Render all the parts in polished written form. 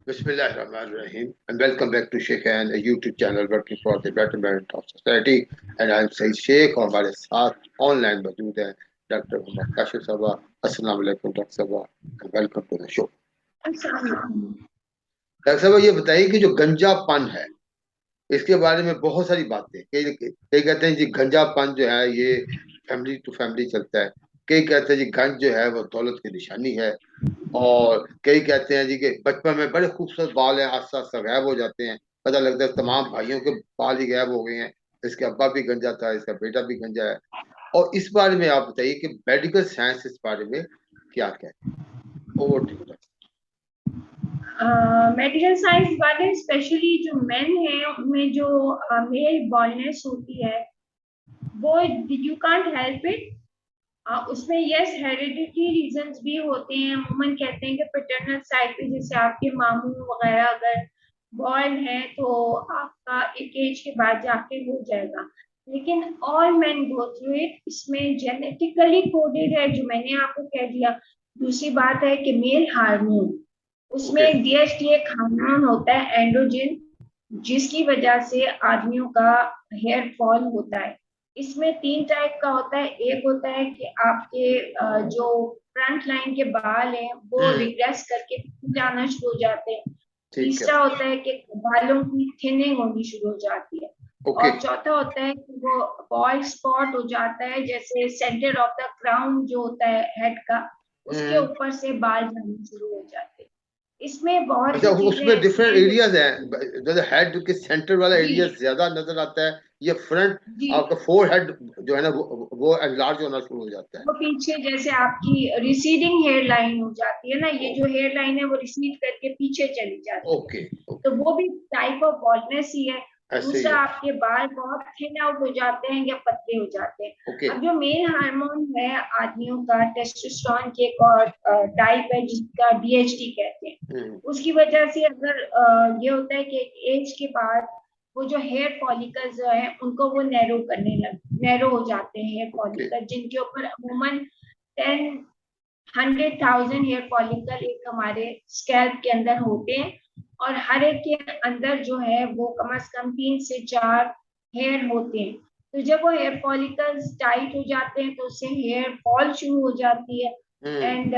Bismillahirrahmanirrahim, and welcome back to Sheikh and a YouTube channel working for the betterment of society. And I'm Saeed Sheikh और हमारे साथ online मौजूद है doctor Mohammad Kashif साहबा. अस्सलाम वालेकुम डॉक्टर साहबा and welcome to the show. Doctor साहबा, ये बताइए कि जो गंजापन है इसके बारे में बहुत सारी बातें, कई कई कहते हैं जी गंजापन जो है ये फैमिली टू फैमिली चलता है. कई कहते हैं जी गंज जो है वो दौलत की निशानी है. और कई कहते हैं जी कि बचपन में बड़े खूबसूरत बाल हैं, आस्ता आस्ता गायब हो जाते हैं. पता लगता है तमाम भाइयों के बाल ही गायब हो गए हैं. इसके अब्बा भी गंजा था, इसका बेटा भी गंजा है. और इस बारे में आप बताइए कि मेडिकल साइंस इस बारे में क्या कहते हैं. Over to you. Medical science वाले स्पेशली जो मेन है उनमें जो मेल बॉलनेस होती है वो यू कांट हेल्प इट. उसमें यस हेरिडिटी रीजंस भी होते हैं. अमूमन कहते हैं कि पैटर्नल साइड पे जैसे आपके मामू वगैरह अगर बॉल है तो आपका एक एज के बाद जाके हो जाएगा. लेकिन all man go through it. इसमें जेनेटिकली कोडेड है जो मैंने आपको कह दिया. दूसरी बात है कि मेल हार्मोन, उसमें डीएचटी एक हार्मोन होता है एंड्रोजन, जिसकी वजह से आदमियों का हेयर फॉल होता है. इसमें 3 टाइप का होता है. एक होता है कि आपके जो फ्रंट लाइन के बाल हैं वो रिग्रेस करके जाना शुरू हो जाते हैं. तीसरा होता है कि बालों की थिनिंग होनी शुरू हो जाती है. और चौथा होता है कि वो बॉल्ड स्पॉट हो जाता है, जैसे सेंटर ऑफ द क्राउन जो होता है हेड का, उसके ऊपर से बाल जाने शुरू हो जाते हैं. इसमें बहुत अच्छा, उसमें डिफरेंट एरियाज हैं. जैसे हेड के सेंटर वाला एरिया ज्यादा नजर आता है, ये फ्रंट आपका फोर हेड जो है ना वो एनलार्ज होना शुरू हो जाता है. वो पीछे जैसे आपकी रिसीडिंग हेयर लाइन हो जाती है ना, ये जो हेयर लाइन है वो रिसीड करके पीछे चली जाती है. तो वो भी टाइप ऑफ बॉल्डनेस ही है. दूसरा आपके बाल बहुत थिन आउट हो जाते हैं या पतले हो जाते हैं. अब जो मेल हार्मोन है आदमियों का, टेस्टोस्टेरोन के एक और टाइप है जिसका डीएचटी कहते हैं. उसकी वजह से अगर ये होता है कि एज के बाद वो जो हेयर फॉलिकल्स जो है उनको वो नैरो हो जाते हैं हेयर फॉलिकल, जिनके ऊपर अमूमन 100,000 हेयर फॉलिकल एक हमारे स्कैल्प के अंदर होते हैं. और हर एक के अंदर जो है वो कम से कम 3 से 4 हेयर होते हैं. तो जब वो हेयर फॉलिकल्स टाइट हो जाते हैं तो उससे हेयर फॉल शुरू हो जाती है. एंड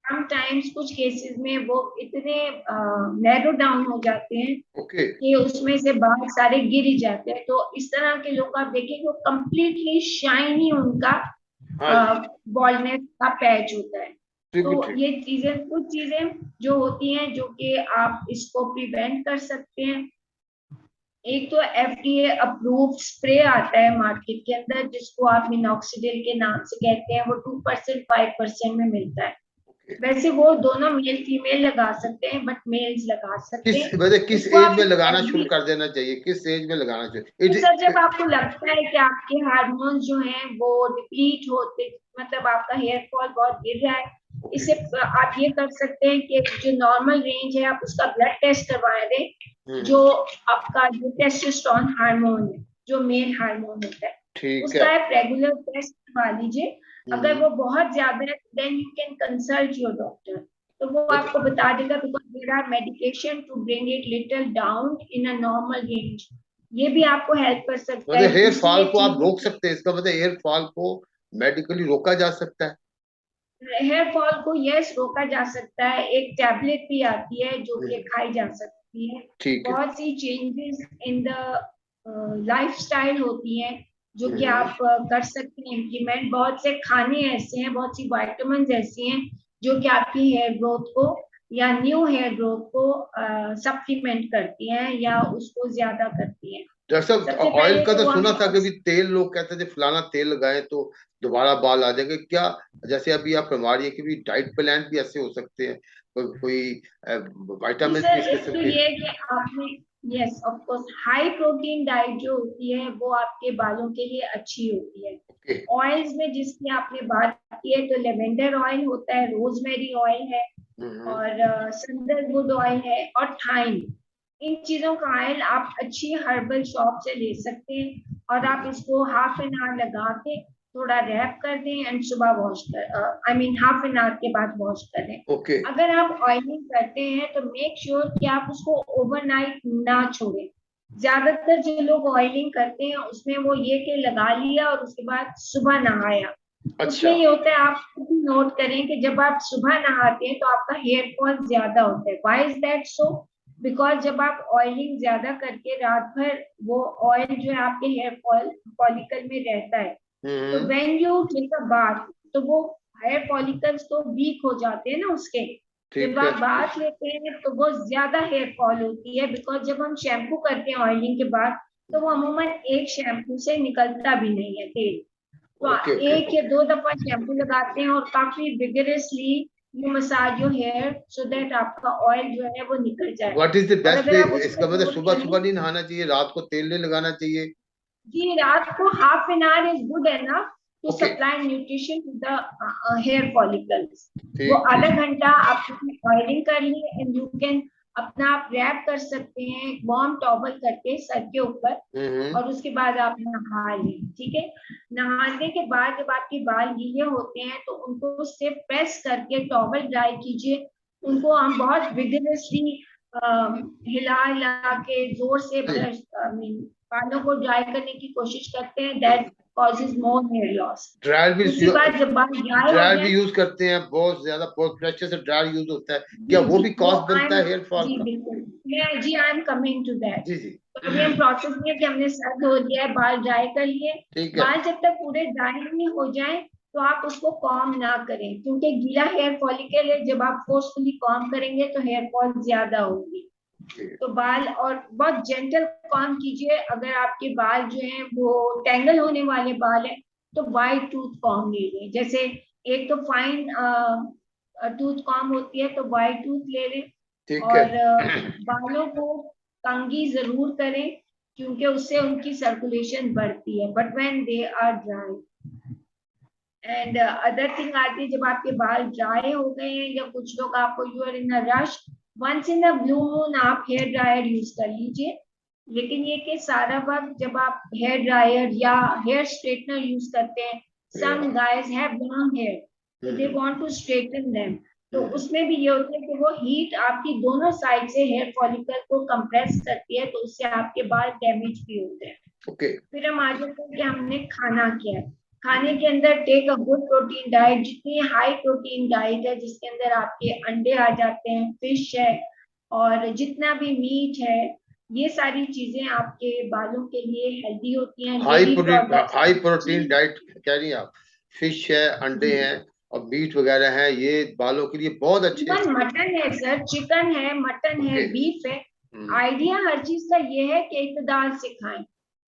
समटाइम्स कुछ केसेस में वो इतने नैरो डाउन हो जाते हैं कि उसमें से बाल सारे गिर ही जाते हैं. तो इस तरह के लोग आप देखेंगे वो कंप्लीटली शाइनी उनका बॉल्डनेस का पैच होता है. तो ये चीजें कुछ चीजें जो होती हैं जो कि आप इसको प्रिवेंट कर सकते हैं. एक तो एफडीए अप्रूव्ड स्प्रे आता है मार्केट के अंदर जिसको आप मिनॉक्सिडिल के नाम से कहते हैं. वो 2% 5% में मिलता है. वैसे वो दोनों मेल फीमेल लगा सकते हैं, बट मेल्स लगा सकते हैं. किस एज में लगाना शुरू कर देना चाहिए, किस एज में लगाना चाहिए? सर जब आपको लगता है कि आपके हार्मोन जो हैं वो डिप्लीट होते, मतलब आपका हेयर फॉल बहुत गिर रहा है, इसे आप ये कर सकते हैं कि जो नॉर्मल रेंज है आप उसका ब्लड टेस्ट करवा दें. जो आपका जो टेस्टोस्टेरोन हार्मोन है जो मेल हार्मोन होता है उसका आप रेगुलर टेस्ट करवा लीजिए. अगर वो बहुत ज्यादा है then you can consult your doctor. तो वो आपको बता देगा because there are medication to bring it little down in a normal range. ये भी आपको हेल्प कर सकता है. हेयर फॉल को आप रोक सकते हैं, इसका मतलब हेयर फॉल को मेडिकली रोका जा सकता है. हेयर फॉल को यस रोका जा सकता है. एक टैबलेट भी आती है जो कि खाई जा सकती है. बहुत सी चेंजेस इन द लाइफस्टाइल होती हैं जो कि आप कर सकते हैं इम्प्लीमेंट. बहुत से खाने ऐसे हैं, बहुत सी विटामिन ऐसी हैं जो कि आपकी हेयर ग्रोथ को या न्यू हेयर ग्रोथ को सप्लीमेंट करती हैं या उसको ज्यादा करती हैं. डॉक्टर साहब, ऑयल का तो सुना था कि भी तेल, लोग कहते थे फलाना तेल लगाए तो दोबारा बाल आ जाएंगे. क्या जैसे अभी आप फरमा रही है कि भी डाइट प्लान भी ऐसे हो सकते हैं, कोई विटामिन तो ये कि आपने yes of course high protein diet जो होती है वो आपके बालों के लिए अच्छी होती है. ऑयल्स में जिसकी आपने बात की है तो लेवेंडर ऑयल होता है, रोजमेरी ऑयल है और सैंडलवुड ऑयल है और थाइम. इन चीजों का ऑयल आप अच्छी हर्बल शॉप से ले सकते हैं और आप इसको हाफ एन आवर लगा के थोड़ा रैप कर दें एंड सुबह वॉश कर, I mean half an our के बाद वॉश करें। ओके। अगर आप ऑयलिंग करते हैं तो मेक श्योर कि आप उसको ओवरनाइट ना छोड़ें। ज्यादातर जो लोग ऑयलिंग करते हैं उसमें वो ये कि लगा लिया और उसके बाद सुबह नहाया। उसमें अच्छा। ये होता है, आप नोट करें कि जब आप सुबह नहाते हैं तो आपका हेयर फॉल ज्यादा होता है। Why is that so? Because जब आप ऑयलिंग ज्यादा करके रात भर वो ऑयल जो है आपके हेयर फॉल फॉलिकल में रहता है, तो hmm. When you take a bath तो वो हेयर फॉलिकल्स तो वीक हो जाते हैं ना उसके। जब ठीक है। आप बाथ लेते हैं तो वो ज्यादा हेयर फॉल होती है, बिकॉज जब हम शैम्पू करते हैं ऑयलिंग के बाद तो वो अमूमन एक शैम्पू से निकलता भी नहीं है तेल। तो ओके ओके एक या दो दफा शैम्पू लगाते हैं और काफी vigorously you massage your hair so that आपका ऑयल जो है वो निकल जाए। व्हाट इज द और बेस्ट अगर वे? आप उसको इसका मतलब नोट सुबह करें, सुबह नहीं नहाना चाहिए, रात को तेल नहीं लगाना चाहिए? जी रात को half an hour is good enough to okay. Supply nutrition to the hair follicles. वो ठीक आधा ठीक। घंटा आप उसमें ऑयलिंग कर लिए एंड यू कैन अपना आप रैप कर सकते हैं वार्म टॉवल करके सर के ऊपर, हम्म। और उसके बाद आप नहा लें। ठीक है, नहाने के बाद जब आपके बाल गीले होते हैं तो उनको उससे प्रेस करके टॉवल ड्राई कीजिए। उनको हम बहुत विगरसली हिला हिला के जोर से ब्रश आई मीन बालों को ड्राई करने की कोशिश करते हैं। That causes more hair loss. Dryer भी दूसरी बात, जब बाल ड्राई हो ड्रायर भी जाए, यूज करते हैं, बहुत ज्यादा बहुत प्रेशर से ड्रायर यूज होता है, क्या जी वो जी भी वो कॉज आई बनता एम, है हेयर फॉल जी का? बिल्कुल, मैं जी I am coming to that. जी जी। तो अभी हम प्रोसेस में कि हमने सर धो लिया है, बाल ड्राई कर लिए। ठीक है। बाल जब तक पूरे ड्राई नहीं हो जाए तो आप उसको कॉम ना करें, क्योंकि गीला हेयर फॉलिकल है, जब आप फोर्सफुली कॉम करेंगे तो हेयर फॉल ज्यादा होगी। तो बाल और बहुत जेंटल कॉम कीजिए। अगर आपके बाल जो हैं वो टेंगल होने वाले बाल हैं तो वाइट टूथ कॉम लीजिए। जैसे एक तो फाइन टूथ कॉम होती है तो वाइट टूथ ले लें। ठीक है। और बालों को कंघी जरूर करें, क्योंकि उससे उनकी सर्कुलेशन बढ़ती है, but when they are dry. And other thing आती है, जब आपके बाल ड्राई हो गए हैं या कुछ लोग आपको you are in a rush, once in a blue moon आप हेयर ड्रायर यूज कर लीजिए। लेकिन ये कि सारा वक्त जब आप हेयर ड्रायर या हेयर स्ट्रेटनर यूज करते हैं, some guys have long hair तो they want to straighten them, तो उसमें भी ये होता है कि वो हीट आपकी दोनों साइड से हेयर फॉलिकल को कंप्रेस करती है, तो उससे आपके बाल डैमेज भी होते हैं। ओके। फिर हम आ जाते हैं कि हमने खाना क्या है। खाने के अंदर take a good protein diet. जितनी हाई प्रोटीन डाइट है जिसके अंदर आपके अंडे आ जाते हैं, फिश है, और जितना भी मीट है, ये सारी चीजें आपके बालों के लिए हेल्दी होती हैं। डेयरी प्रोडक्ट्स, हाई प्रोटीन चीज, डाइट कह रही हैं आप? फिश है, अंडे जी, हैं और मीट वगैरह हैं, ये बालों के लिए बहुत अच्छे। इवन मटन है सर, चिकन है, मटन है, ओके। बीफ है। आइडिया हर चीज का ये है कि इकतदार से खाएं,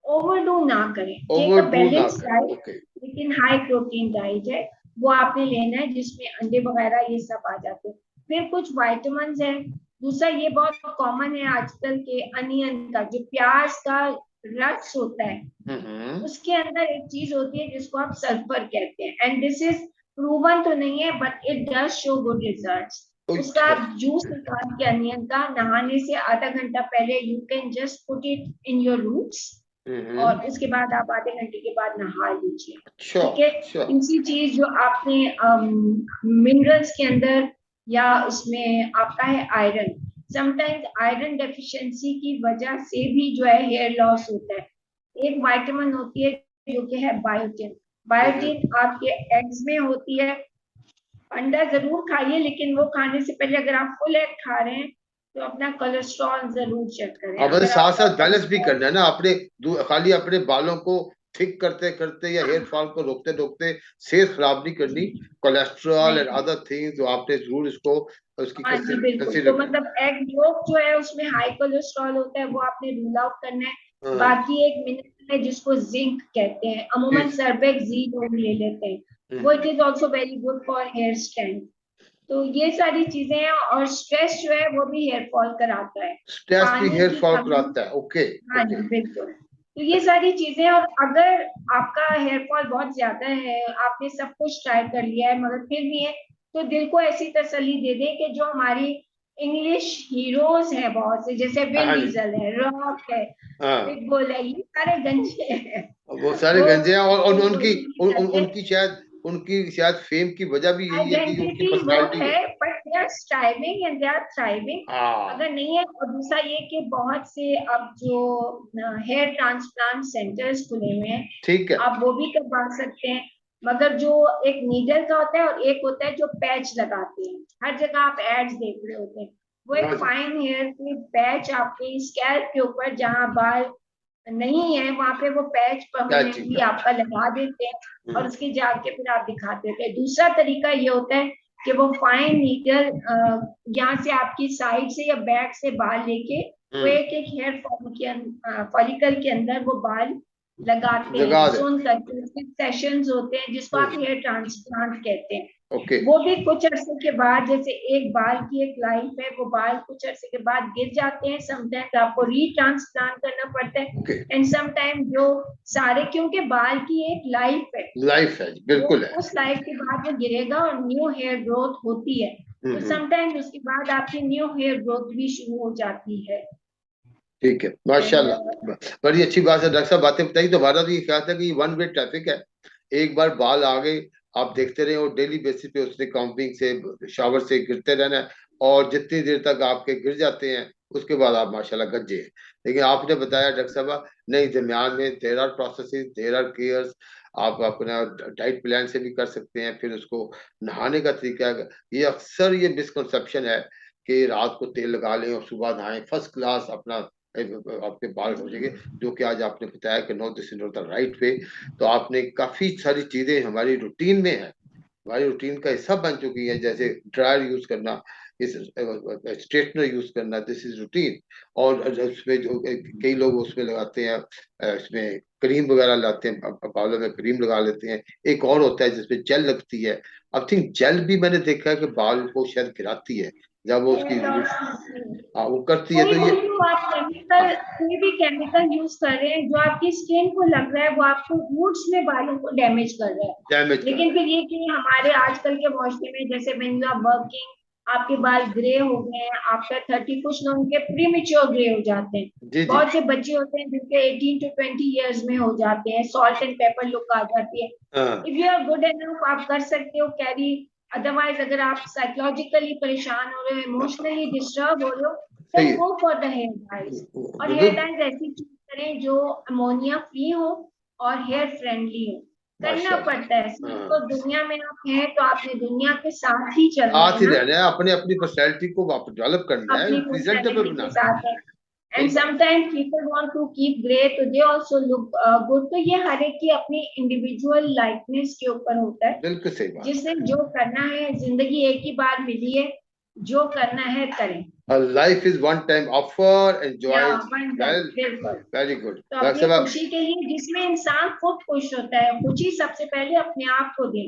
ओवरडू ना करें। टेक अ ओवर डू ना बैलेंस करें। Diet, okay. लेकिन हाई प्रोटीन डाइट है वो आपने लेना है, जिसमें अंडे वगैरह ये सब आ जाते हैं। फिर कुछ वाइटामिन है। दूसरा ये बहुत कॉमन है आजकल के अनियन का, जो प्याज का रस होता है, हम्म। उसके अंदर एक चीज होती है जिसको आप सल्फर कहते हैं, एंड दिस इज प्रूवन तो नहीं है but it does show good results. उसका अच्छा। आप जूस निकाल के अनियन का नहाने से आधा घंटा पहले you can just put it in your roots, और उसके बाद आप आधे घंटे के बाद नहा लीजिए। अच्छा ठीक है, अच्छा। तीसरी चीज जो आपने मिनरल्स के अंदर या उसमें आपका है आयरन। समटाइम्स आयरन डेफिशिएंसी की वजह से भी जो है हेयर लॉस होता है। एक विटामिन होती है जो कि है बायोटिन। हम्म। बायोटिन आपके एग्स में होती है। अंडा जरूर खाइए, लेकिन वो खाने से पहले अगर आप फुल एग खा रहे हैं तो अपना कोलेस्ट्रॉल जरूर चेक करें। हाँ, मतलब अगर साथ आपका साथ बैलेंस भी कोलेस्ट्रॉल, करना है ना अपने। खाली अपने बालों को थिक करते करते या हेयर फॉल को रोकते रोकते सेहत खराब नहीं करनी। कोलेस्ट्रॉल एंड नहीं, अदर थिंग्स जो आपने जरूर इसको उसकी हाँ जी बिल्कुल, कंसीडर तो करना। मतलब एग योक जो है उसमें हाई कोलेस्ट्रॉल होता है, वो आपने रूल आउट करना है। हाँ। बाकी एक मिनरल है जिसको जिंक कहते हैं, जी अमूमन जी। सर्वेक्स जी लोग ले लेते हैं, वो it is also very good for hair strength. तो ये सारी चीजें हैं, और स्ट्रेस जो है वो भी हेयर फॉल कराता है। स्ट्रेस भी पानी हेयर की फॉल कमी, कराता है। ओके हाँ ओके। जी बिल्कुल। तो ये सारी चीजें, और अगर आपका हेयर फॉल बहुत ज्यादा है, आपने सब कुछ ट्राई कर लिया है मगर फिर भी है, तो दिल को ऐसी तसल्ली दे दें कि जो हमारी इंग्लिश हीरोज हैं बहुत से, जैसे विन हाँ जी। डीजल है, रॉक है, हाँ, पिटबुल है, ये सारे गंजे हैं। वो सारे वो गंजे हैं, और वो उनकी ये करते हैं। उनकी शायद फेम की वजह भी यही है कि उनकी आइडेंटिटी वो पर्सनालिटी है, है। But they are striving and they are thriving. हाँ, अगर नहीं है, और दूसरा ये कि बहुत से अब जो हेयर ट्रांसप्लांट सेंटर्स खुले हुए हैं, ठीक है। आप वो भी करवा सकते हैं। मगर जो एक नीडल का होता है और एक होता है जो पैच लगाते हैं, हर जगह आप एड्स देख रहे होते हैं, वो एक हाँ जी। फाइन हेयर के पैच आपके स्कैल्प के ऊपर जहाँ बाल नहीं है वहां पे वो पैच क्या चीज परमानेंटली है। आपका लगा देते हैं, और हम्म। उसके जाके फिर आप दिखाते थे। दूसरा तरीका ये होता है कि वो फाइन नीडल यहाँ से आपकी साइड से या बैक से बाल लेके वो हम्म। एक एक हेयर फॉलिकल के अंदर वो बाल लगाते हैं, जगा दे। सुन करके उसके सेशंस होते हैं जिसको आप हम्म। हेयर ट्रांसप्लांट कहते हैं। ओके। वो भी कुछ अरसे के बाद, जैसे एक बाल की एक लाइफ है, वो बाल कुछ अरसे के बाद गिर जाते हैं, समटाइम्स आपको रीट्रांसप्लांट करना पड़ता है, ओके। एंड समटाइम जो सारे, क्योंकि बाल की एक लाइफ है, लाइफ है जी, वो बिल्कुल है। उस लाइफ के बाद वो गिरेगा और न्यू हेयर ग्रोथ होती है। तो हम्म। समटाइम्स उसके बाद आपकी न्यू हेयर ग्रोथ भी शुरू हो जाती है। ठीक है, एंड माशाल्लाह। बड़ी अच्छी बात है डॉक्टर साहब, बातें बताई। तो हमारा तो ये ख्याल था कि वन वे ट्रैफिक है। एक बार बाल आ गए, आप देखते रहे, और डेली बेसिस पे उसने कॉम्बिंग से, शावर से गिरते रहना है, और जितनी देर तक आपके गिर जाते हैं उसके बाद आप माशाल्लाह गज्जे हैं। लेकिन आपने बताया डॉक्टर साहब, नहीं, दरमियान में there are processes, there are cares. आप अपना डाइट प्लान से भी कर सकते हैं, फिर उसको नहाने का तरीका है। ये अक्सर ये मिसकंसेप्शन है कि रात को तेल लगा लें और सुबह नहाएं, फर्स्ट क्लास अपना आपके बाल हो जाएंगे। जो कि आज आपने बताया कि no, this is not the right way. तो आपने काफी सारी चीजें हमारी रूटीन में है, हमारी रूटीन का हिस्सा बन चुकी है, जैसे ड्रायर यूज करना, इस स्ट्रेटनर यूज करना, दिस इज रूटीन। और उसमें जो कई लोग उसमें लगाते हैं, इसमें क्रीम वगैरह लाते हैं, बालों में क्रीम लगा लेते हैं। एक और होता है जिसमें जेल लगती है। अब थिंक जेल भी मैंने देखा है कि बाल को शायद गिराती है, जब वो उसकी हाँ वो करती है, कोई तो ये। भी जो आप केमिकल, कोई भी केमिकल यूज कर रहे हैं जो आपकी स्किन को लग रहा है, वो आपको रूट्स में बालों को डैमेज कर रहा है। डैमेज कर लेकिन रहा है। फिर ये कि हमारे आजकल के मौसम में, जैसे व्हेन यू आर वर्किंग, आपके बाल ग्रे हो गए हैं आफ्टर 30, कुछ लोगों के प्रीमेच्योर ग्रे हो जाते हैं। जी जी। बहुत से बच्चे होते हैं जिनके 18 to 20 ईयर्स में हो जाते हैं, सॉल्ट एंड पेपर लुक आ जाती है। हाँ, if you are good enough आप कर सकते हो कैरी। अदरवाइज अगर आप साइकोलॉजिकली परेशान हो रहे हो, इमोशनली डिस्टर्ब हो रहे हो, सही देन है। Go for the hair dyes. और हेयर बिल्कुल। डाइज ऐसी चूज करें जो अमोनिया फ्री हो और हेयर फ्रेंडली हो। करना पड़ता है, माशाल्लाह। सिर्फ हाँ, तो दुनिया में आप हैं तो आपने दुनिया के साथ ही चलना साथ है ही ना, रहना है, अपने अपनी पर्सनैलिटी को आप डेवलप करना है, अपनी प्रेजेंटेबल पर्सनैलिटी के बनाना है। साथ है। सही एंड बात। Sometimes people want to keep grey तो दे आल्सो लुक गुड। तो ये हर एक की अपनी इंडिविजुअल लाइकनेस के ऊपर होता है। बिल्कुल सही बात जिसने जो करना है, जिंदगी एक ही बार मिली है, जो करना है करें। है। Life is one time offer, या एंजॉय। वन टाइम, वेल, बिल्कुल। वेरी गुड तो डॉक्टर अपनी साहब। खुशी के लिए, जिसमें इंसान खुद खुश होता है, खुशी सबसे पहले अपने आप को दे,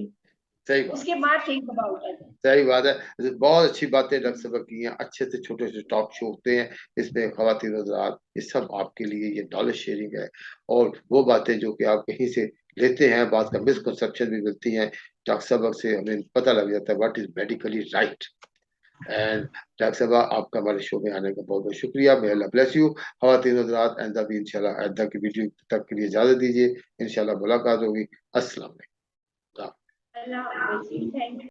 सही बात। उसके बाद थिंक अबाउट अदर। सही बात है, बहुत अच्छी बातें डॉक्टर साहब की हैं। अच्छे से छोटे से टॉक शो होते हैं, इसमें खवातीन हज़रात, ये सब आपके लिए ये नॉलेज शेयरिंग है। और वो बातें जो कि आप कहीं से लेते हैं, बात का मिसकंसेप्शन भी मिलती हैं, डॉक्टर साहब से हमें पता लग जाता है what is medically right. And doctor साहब, आपका हमारे शो में आने का बहुत बहुत शुक्रिया। मे अल्लाह ब्लेस यू। खवातीन हज़रात, आइंदा भी इंशाल्लाह, आइंदा की वीडियो तक के लिए इजाजत दीजिए। इंशाल्लाह मुलाकात होगी। अस्सलाम वालेकुम। अल्लाह हाफिज़, थैंक यू।